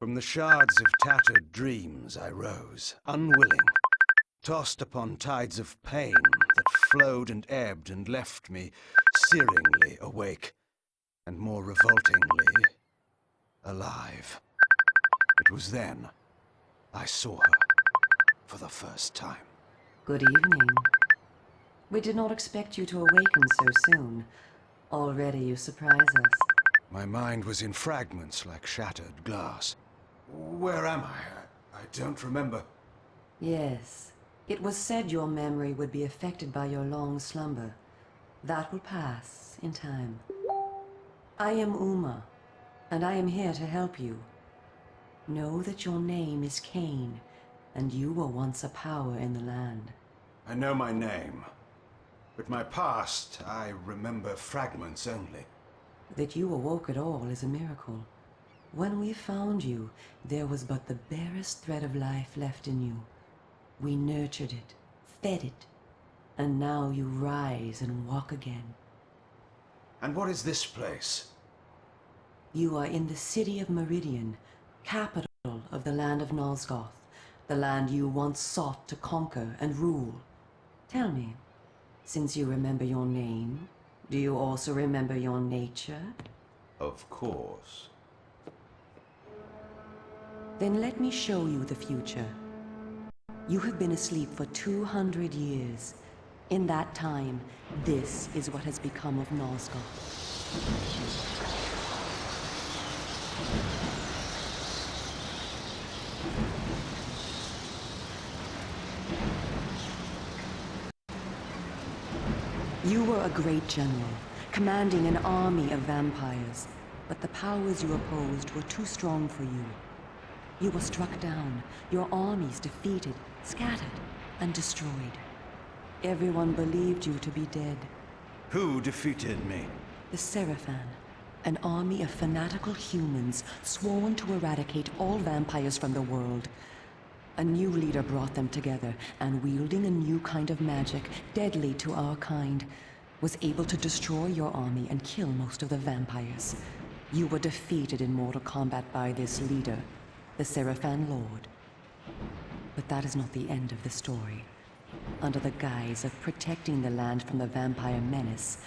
From the shards of tattered dreams I rose, unwilling, tossed upon tides of pain that flowed and ebbed and left me searingly awake, and more revoltingly, alive. It was then I saw her for the first time. Good evening. We did not expect you to awaken so soon. Already you surprise us. My mind was in fragments like shattered glass. Where am I? I don't remember. Yes. It was said your memory would be affected by your long slumber. That will pass in time. I am Uma, and I am here to help you. Know that your name is Kain, and you were once a power in the land. I know my name, but my past, I remember fragments only. That you awoke at all is a miracle. When we found you, there was but the barest thread of life left in you. We nurtured it, fed it, and now you rise and walk again. And what is this place? You are in the city of Meridian, capital of the land of Nosgoth, the land you once sought to conquer and rule. Tell me, since you remember your name, do you also remember your nature? Of course. Then let me show you the future. You have been asleep for 200 years. In that time, this is what has become of Nosgoth. You were a great general, commanding an army of vampires, but the powers you opposed were too strong for you. You were struck down, your armies defeated, scattered, and destroyed. Everyone believed you to be dead. Who defeated me? The Seraphan, an army of fanatical humans sworn to eradicate all vampires from the world. A new leader brought them together, and wielding a new kind of magic, deadly to our kind, was able to destroy your army and kill most of the vampires. You were defeated in mortal combat by this leader, the Seraphan Lord. But that is not the end of the story. Under the guise of protecting the land from the vampire menace,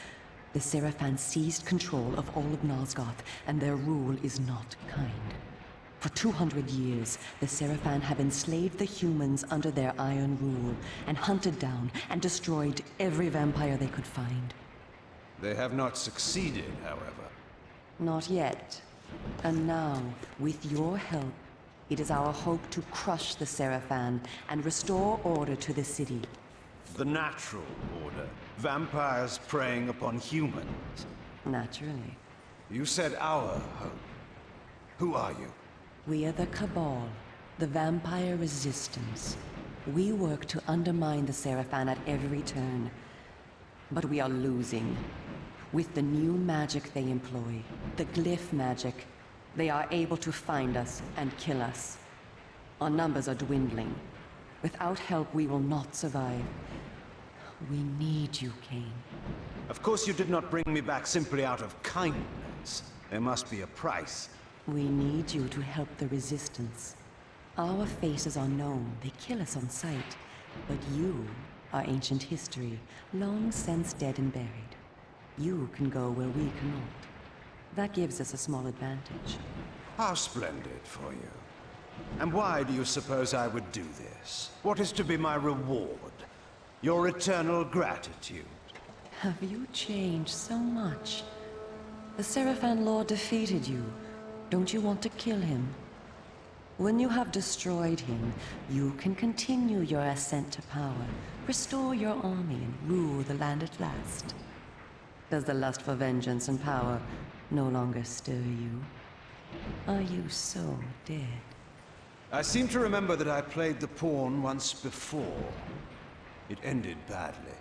the Seraphan seized control of all of Nosgoth, and their rule is not kind. For 200 years, the Seraphan have enslaved the humans under their iron rule, and hunted down and destroyed every vampire they could find. They have not succeeded, however. Not yet. And now, with your help, it is our hope to crush the Seraphan and restore order to the city. The natural order. Vampires preying upon humans. Naturally. You said our hope. Who are you? We are the Cabal, the vampire resistance. We work to undermine the Seraphan at every turn. But we are losing. With the new magic they employ, the glyph magic, they are able to find us and kill us. Our numbers are dwindling. Without help, we will not survive. We need you, Kain. Of course you did not bring me back simply out of kindness. There must be a price. We need you to help the Resistance. Our faces are known, they kill us on sight. But you are ancient history, long since dead and buried. You can go where we cannot. That gives us a small advantage. How splendid for you. And why do you suppose I would do this? What is to be my reward? Your eternal gratitude. Have you changed so much? The Seraphan Lord defeated you. Don't you want to kill him? When you have destroyed him, you can continue your ascent to power, restore your army, and rule the land at last. Does the lust for vengeance and power no longer stir you? Are you so dead? I seem to remember that I played the pawn once before. It ended badly.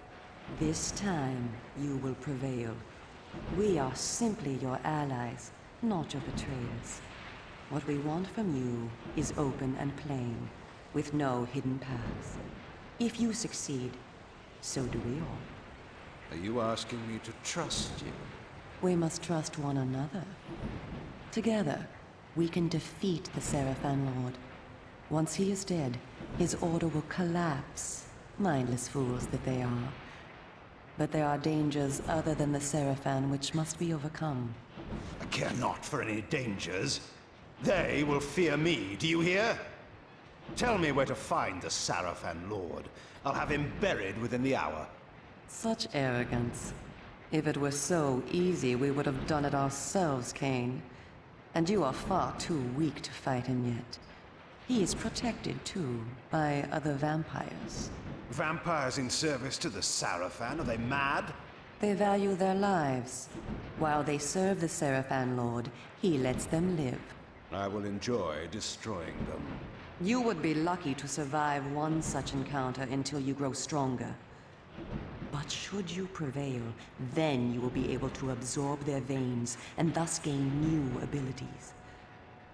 This time, you will prevail. We are simply your allies, not your betrayers. What we want from you is open and plain, with no hidden paths. If you succeed, so do we all. Are you asking me to trust you? We must trust one another. Together, we can defeat the Seraphan Lord. Once he is dead, his order will collapse. Mindless fools that they are. But there are dangers other than the Seraphan which must be overcome. I care not for any dangers. They will fear me, do you hear? Tell me where to find the Seraphan Lord. I'll have him buried within the hour. Such arrogance. If it were so easy, we would have done it ourselves, Kain. And you are far too weak to fight him yet. He is protected, too, by other vampires. Vampires in service to the Seraphan? Are they mad? They value their lives. While they serve the Seraphan Lord, he lets them live. I will enjoy destroying them. You would be lucky to survive one such encounter until you grow stronger. But should you prevail, then you will be able to absorb their veins and thus gain new abilities.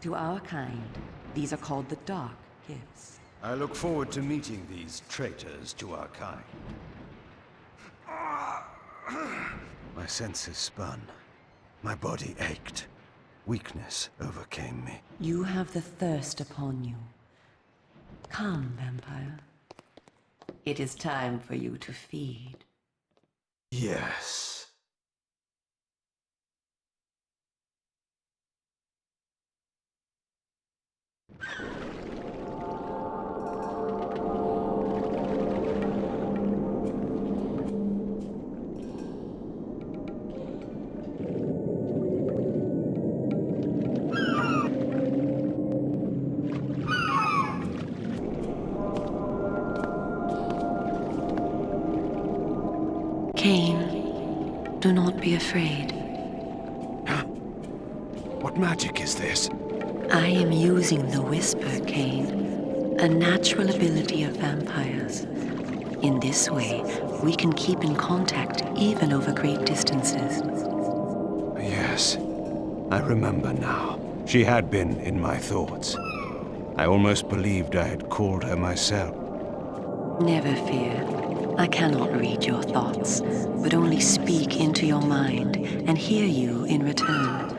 To our kind, these are called the Dark Gifts. I look forward to meeting these traitors to our kind. My senses spun. My body ached. Weakness overcame me. You have the thirst upon you. Come, vampire. It is time for you to feed. Yes. Kain, do not be afraid. What magic is this? I am using the whisper, Kain, a natural ability of vampires. In this way, we can keep in contact even over great distances. Yes, I remember now. She had been in my thoughts. I almost believed I had called her myself. Never fear. I cannot read your thoughts, but only speak into your mind and hear you in return.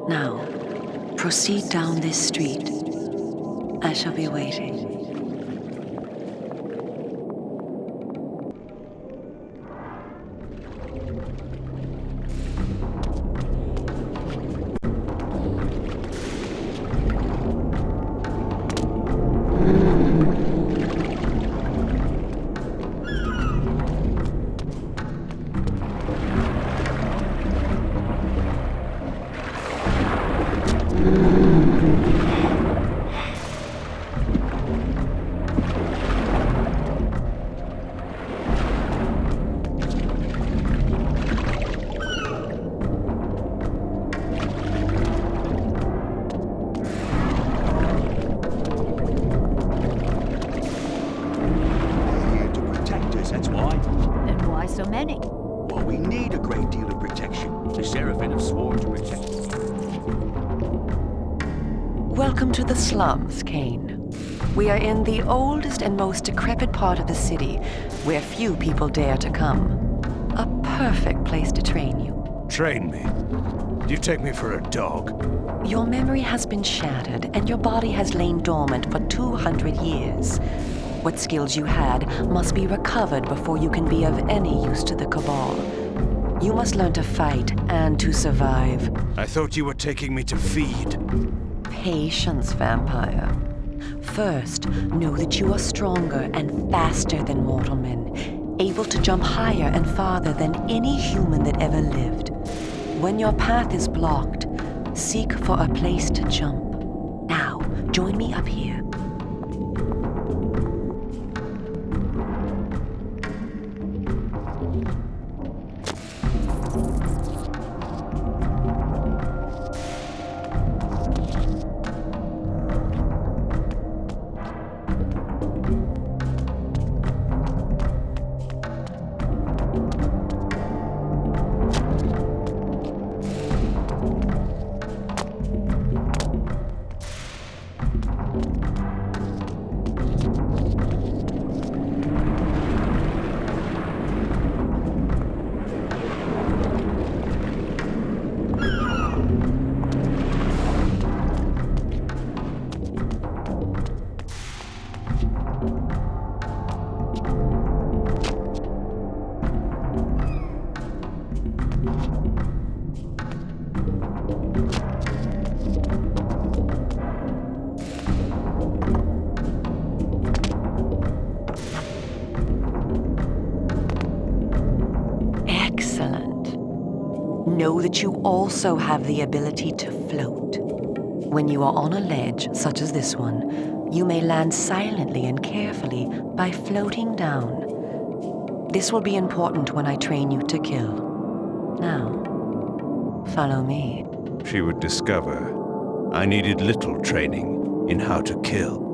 Now, proceed down this street. I shall be waiting. That's why. Then why so many? Well, we need a great deal of protection. The Seraphim have sworn to protect us. Welcome to the slums, Kain. We are in the oldest and most decrepit part of the city, where few people dare to come. A perfect place to train you. Train me? Do you take me for a dog? Your memory has been shattered, and your body has lain dormant for 200 years. What skills you had must be recovered before you can be of any use to the Cabal. You must learn to fight and to survive. I thought you were taking me to feed. Patience, vampire. First, know that you are stronger and faster than mortal men, able to jump higher and farther than any human that ever lived. When your path is blocked, seek for a place to jump. Now, join me up here. Know that you also have the ability to float. When you are on a ledge, such as this one, you may land silently and carefully by floating down. This will be important when I train you to kill. Now, follow me. She would discover I needed little training in how to kill.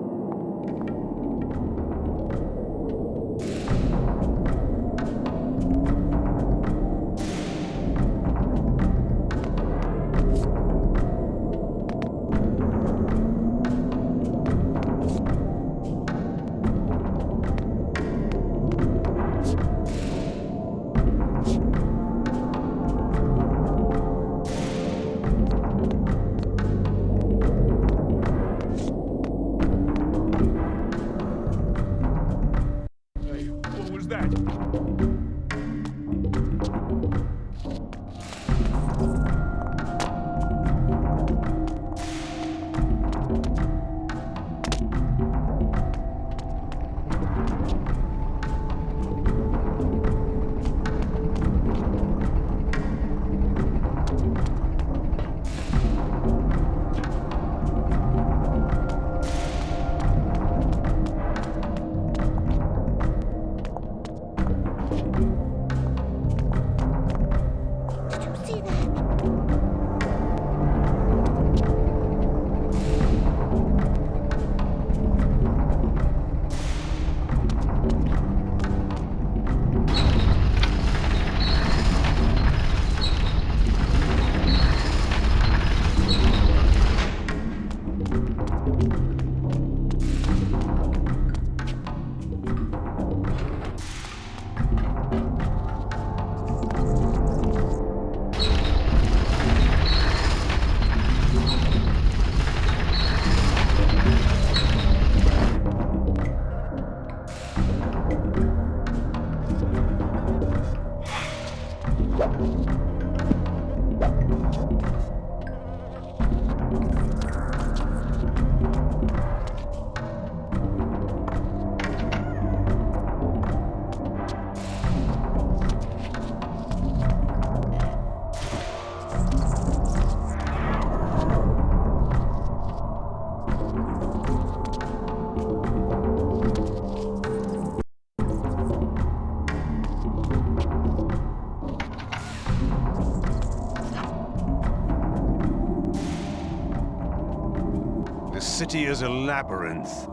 city is a labyrinth.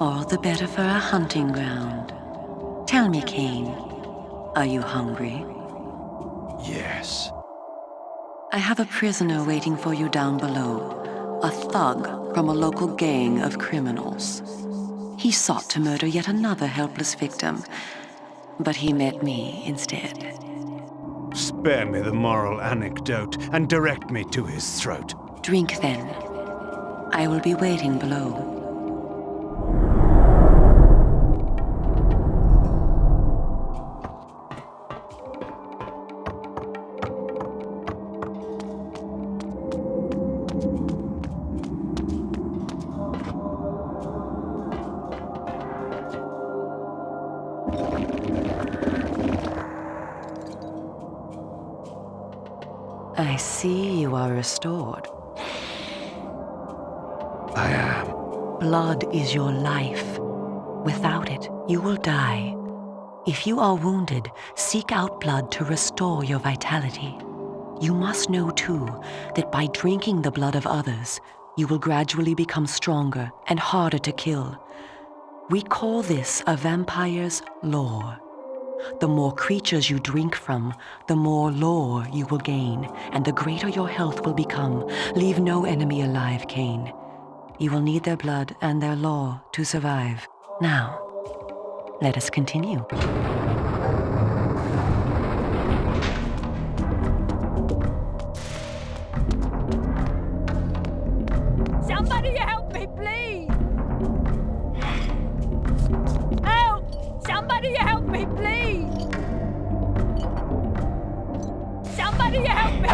All the better for a hunting ground. Tell me, Kain, are you hungry? Yes. I have a prisoner waiting for you down below, a thug from a local gang of criminals. He sought to murder yet another helpless victim, but he met me instead. Spare me the moral anecdote and direct me to his throat. Drink then. I will be waiting below. I see you are restored. I am. Blood is your life. Without it, you will die. If you are wounded, seek out blood to restore your vitality. You must know, too, that by drinking the blood of others, you will gradually become stronger and harder to kill. We call this a vampire's lore. The more creatures you drink from, the more lore you will gain, and the greater your health will become. Leave no enemy alive, Kain. You will need their blood and their lore to survive. Now, let us continue. Somebody help me, please! Help! Somebody help me, please! Somebody help me!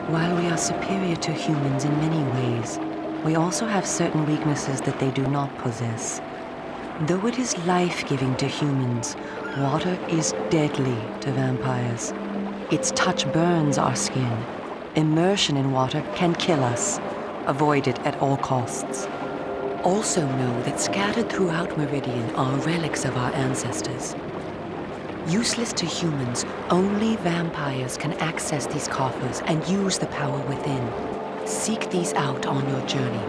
While we are superior to humans in many ways, we also have certain weaknesses that they do not possess. Though it is life-giving to humans, water is deadly to vampires. Its touch burns our skin. Immersion in water can kill us. Avoid it at all costs. Also know that scattered throughout Meridian are relics of our ancestors. Useless to humans, only vampires can access these coffers and use the power within. Seek these out on your journey.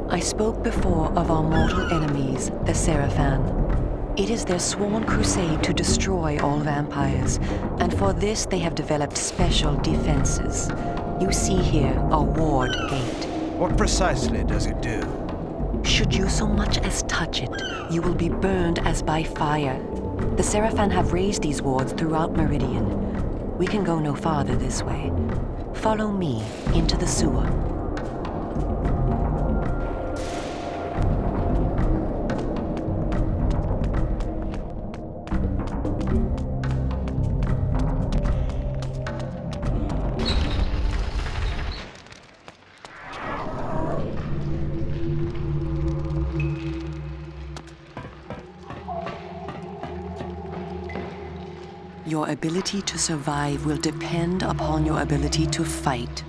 I spoke before of our mortal enemies, the Seraphan. It is their sworn crusade to destroy all vampires, and for this they have developed special defenses. You see here a ward gate. What precisely does it do? Should you so much as touch it, you will be burned as by fire. The Seraphan have raised these wards throughout Meridian. We can go no farther this way. Follow me into the sewer. Your ability to survive will depend upon your ability to fight.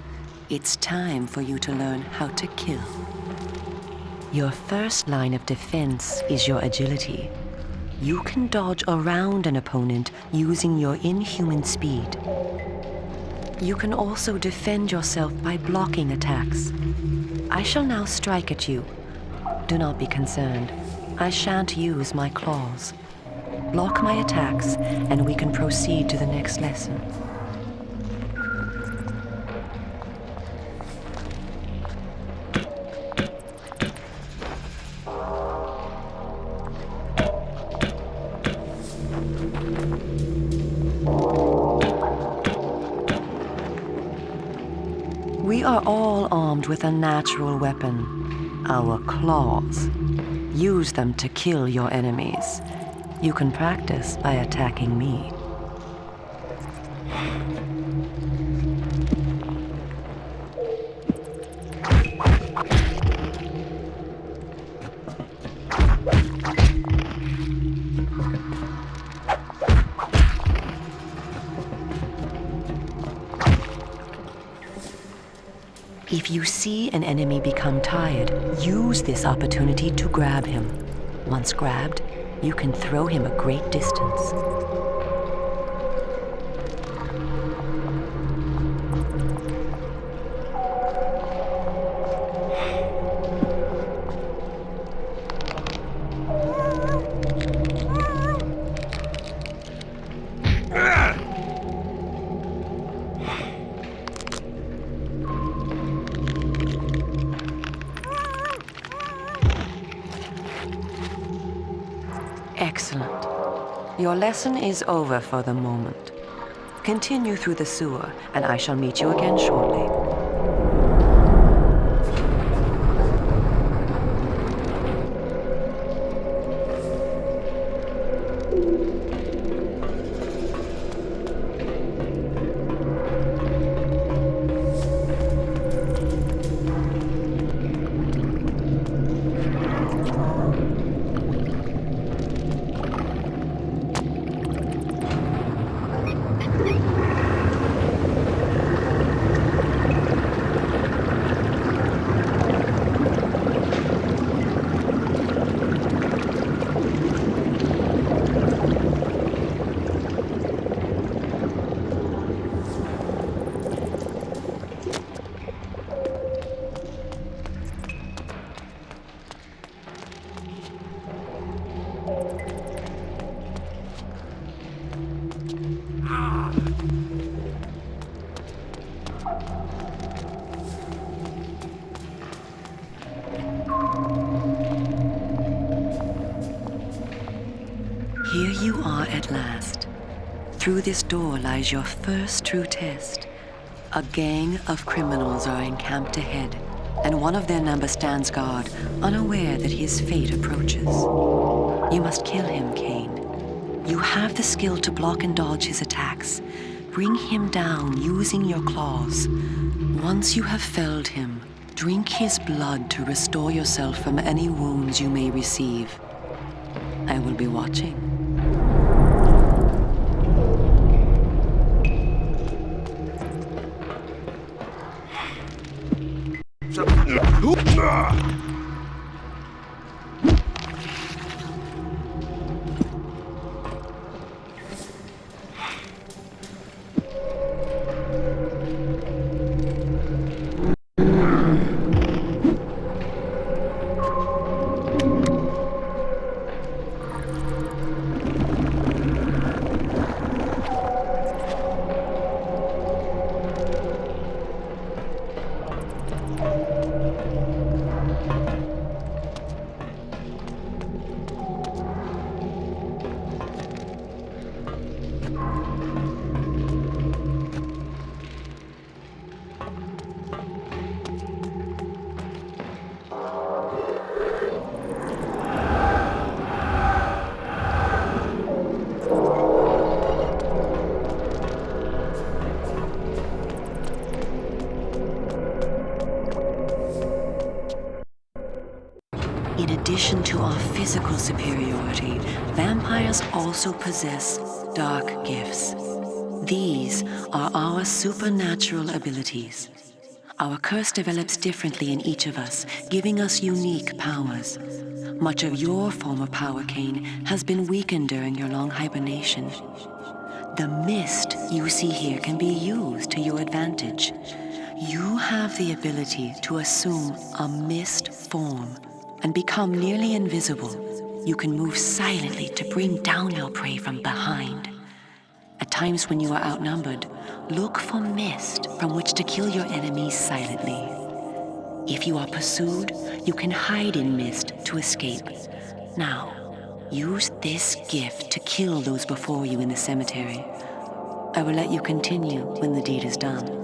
It's time for you to learn how to kill. Your first line of defense is your agility. You can dodge around an opponent using your inhuman speed. You can also defend yourself by blocking attacks. I shall now strike at you. Do not be concerned. I shan't use my claws. Block my attacks, and we can proceed to the next lesson. We are all armed with a natural weapon, our claws. Use them to kill your enemies. You can practice by attacking me. If you see an enemy become tired, use this opportunity to grab him. Once grabbed, you can throw him a great distance. Excellent. Your lesson is over for the moment. Continue through the sewer, and I shall meet you again shortly. Here you are at last. Through this door lies your first true test. A gang of criminals are encamped ahead, and one of their number stands guard, unaware that his fate approaches. You must kill him, Kain. You have the skill to block and dodge his attacks. Bring him down using your claws. Once you have felled him, drink his blood to restore yourself from any wounds you may receive. I will be watching. addition to our physical superiority, vampires also possess dark gifts. These are our supernatural abilities. Our curse develops differently in each of us, giving us unique powers. Much of your former power, Kain, has been weakened during your long hibernation. The mist you see here can be used to your advantage. You have the ability to assume a mist form and become nearly invisible. You can move silently to bring down your prey from behind. At times when you are outnumbered, look for mist from which to kill your enemies silently. If you are pursued, you can hide in mist to escape. Now, use this gift to kill those before you in the cemetery. I will let you continue when the deed is done.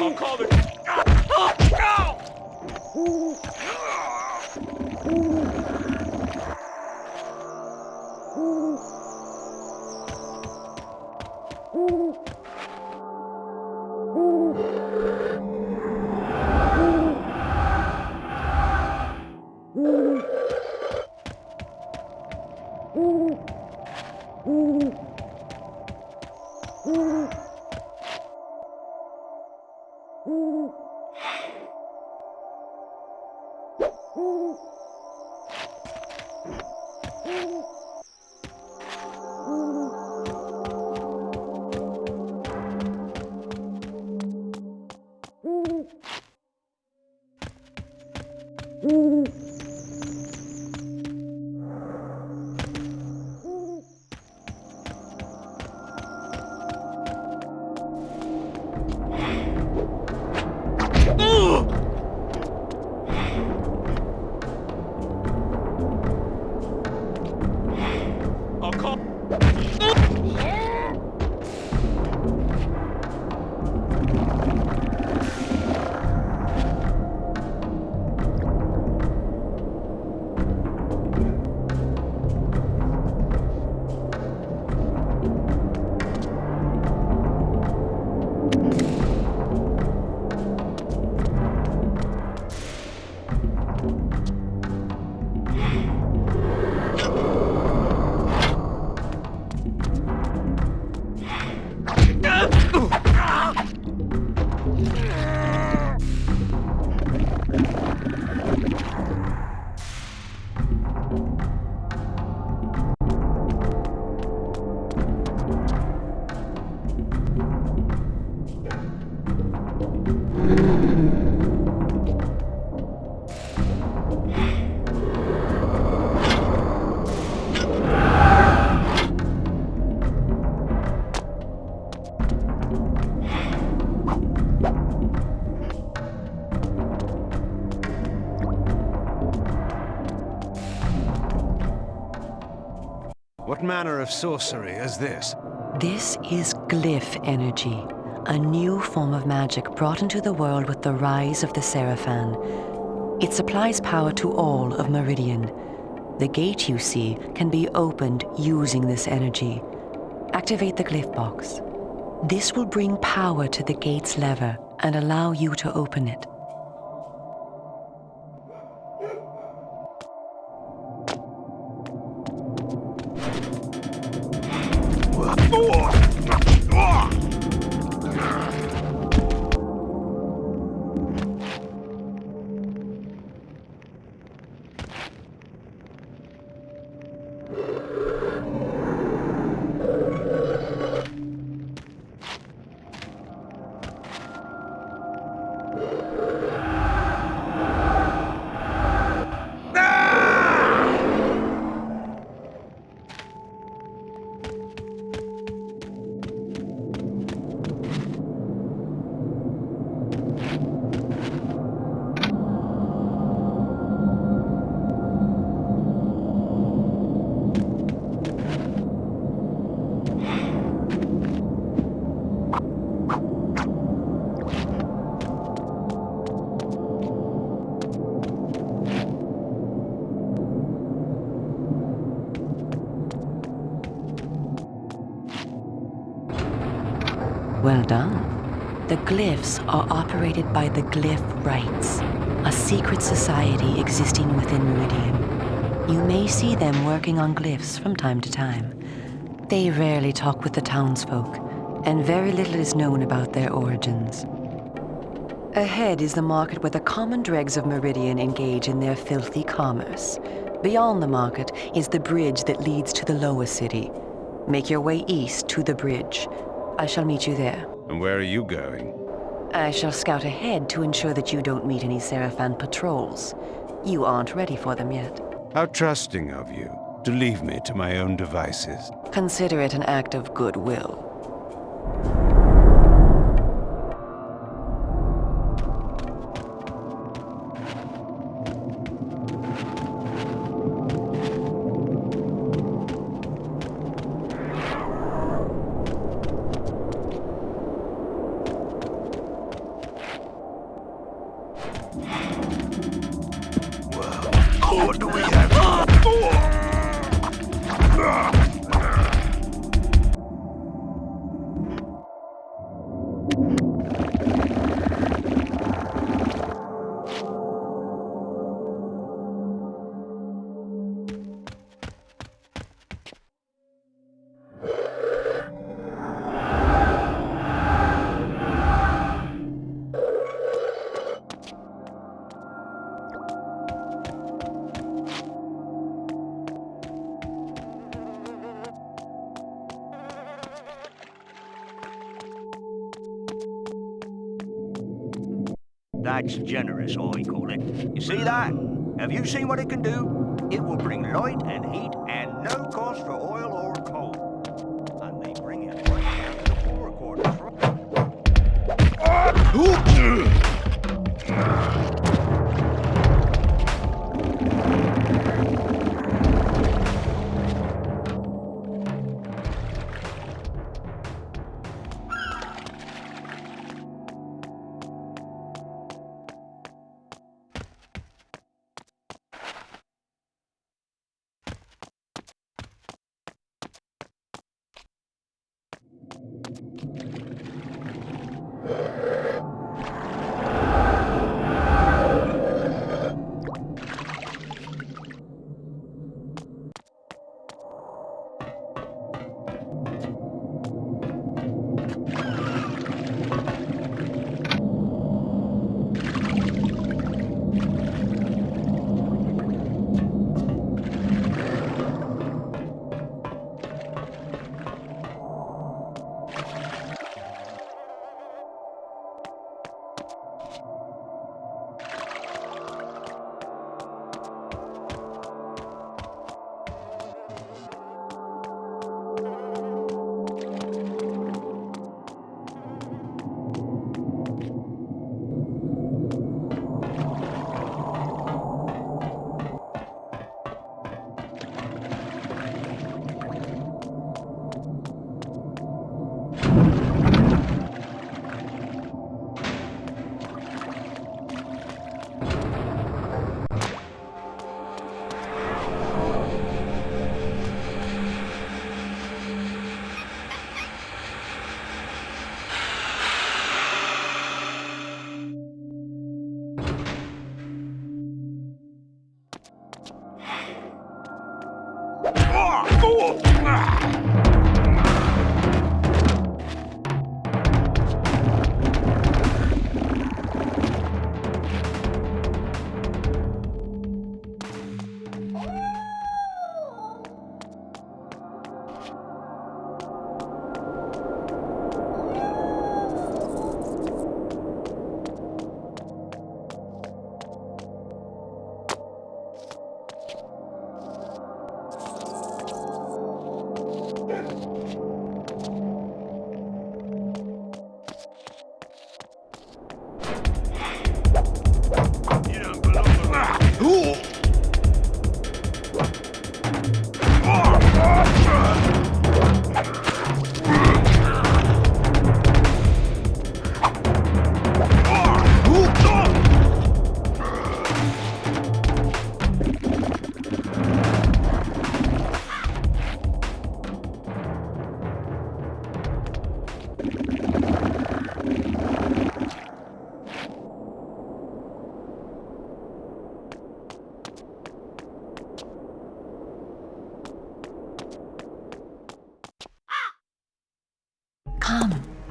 I'll call the... I'll call... What manner of sorcery is this? This is glyph energy, a new form of magic brought into the world with the rise of the Seraphan. It supplies power to all of Meridian. The gate you see can be opened using this energy. Activate the glyph box. This will bring power to the gate's lever and allow you to open it. Well done. The glyphs are operated by the Glyph Rites, a secret society existing within Meridian. You may see them working on glyphs from time to time. They rarely talk with the townsfolk, and very little is known about their origins. Ahead is the market where the common dregs of Meridian engage in their filthy commerce. Beyond the market is the bridge that leads to the lower city. Make your way east to the bridge. I shall meet you there. And where are you going? I shall scout ahead to ensure that you don't meet any Seraphan patrols. You aren't ready for them yet. How trusting of you to leave me to my own devices. Consider it an act of goodwill. What do we have? That's generous, I call it. You see that? Have you seen what it can do? It will bring light and heat and no cost for oil or coal. And they bring it right down to the poorer quarters.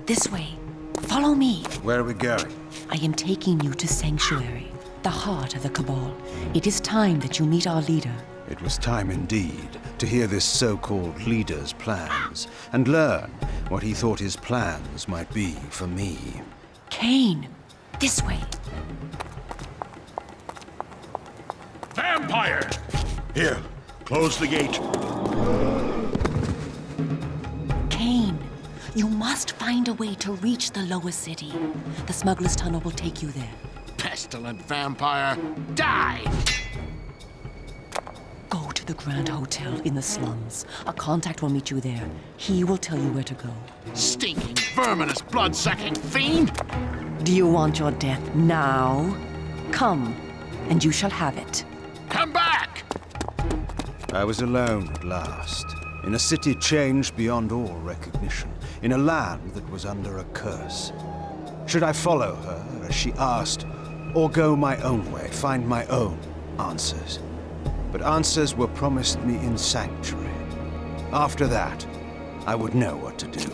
This way. Follow me. Where are we going? I am taking you to Sanctuary, the heart of the Cabal. It is time that you meet our leader. It was time indeed to hear this so-called leader's plans and learn what he thought his plans might be for me. Kain, this way. Vampire! Here, close the gate. Kain, you must find a way to reach the lower city. The smuggler's tunnel will take you there. Pestilent vampire, die! Go to the Grand Hotel in the slums. A contact will meet you there. He will tell you where to go. Stinking, verminous, blood-sucking fiend! Do you want your death now? Come, and you shall have it. Come back! I was alone at last, in a city changed beyond all recognition, in a land that was under a curse. Should I follow her, as she asked, or go my own way, find my own answers? But answers were promised me in Sanctuary. After that, I would know what to do.